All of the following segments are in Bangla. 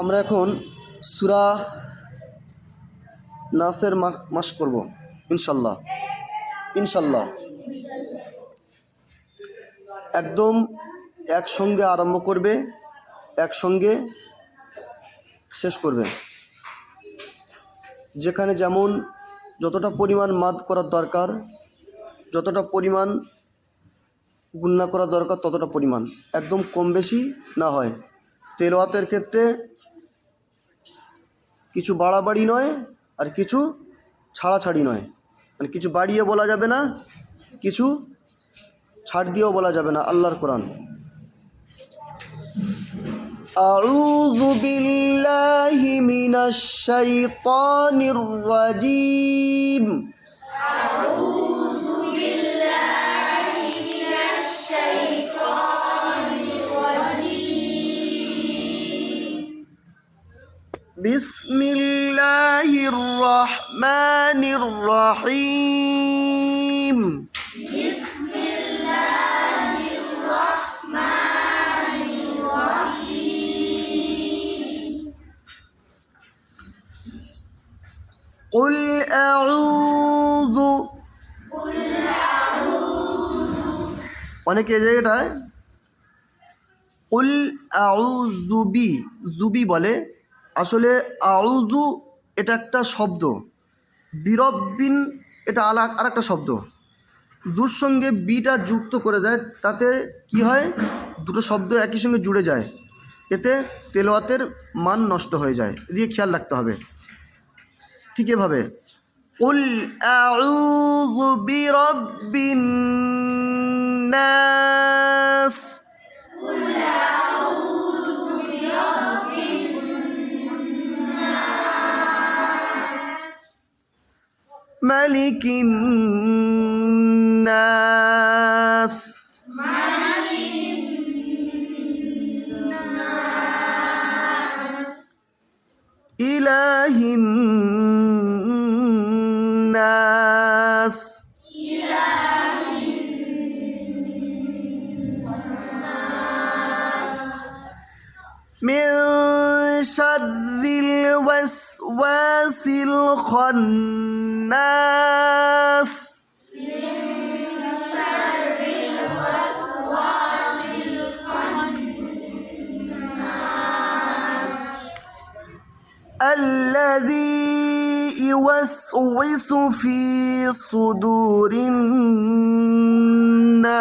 আমরা এখন সূরা নাসের মাস করব ইনশাল্লাহ। একদম একসঙ্গে আরম্ভ করবে, একসঙ্গে শেষ করবে। যেখানে যেমন যতটা পরিমাণ মাদ করার দরকার, যতটা পরিমাণ গুণনা করা দরকার ততটা পরিমাণ, একদম কম বেশি না হয়। তেলাওয়াতের ক্ষেত্রে কিছু বাড়াবাড়ি নয় আর কিছু ছাড়াছাড়ি নয়, মানে কিছু বাড়িয়ে বলা যাবে না, কিছু ছাড় দিয়েও বলা যাবে না। আল্লাহর কোরআন। আউযু বিল্লাহি মিনাশ শাইতানির রাজীম। বিসমিল্লাহির রহমানির রহিম। قل أعوذ, অনেকে এই জায়গাটায় কুল আউযু জুবি বলে, আসলে আউযু এটা একটা শব্দ, বিরব্বিন এটা আর একটা শব্দ। দুর সঙ্গে বিটা যুক্ত করে দেয়, তাতে কি হয়, দুটো শব্দ একই সঙ্গে জুড়ে যায়, এতে তেলাওয়াতের মান নষ্ট হয়ে যায়। এদিকে খেয়াল রাখতে হবে। ঠিক এভাবে কুল আউযু বিরাব্বিন নাস, মালিকিন নাস, ইলাহিন নাস, মিন শাররিল ওয়াসওয়াসিল খান্নাস, الذي يوسوس في صدور الناس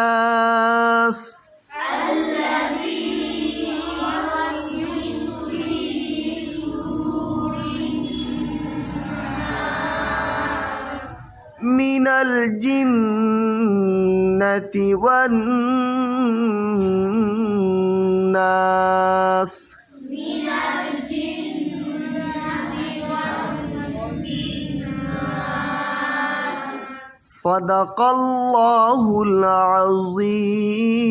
من الجنة والناس. صدق الله العظيم.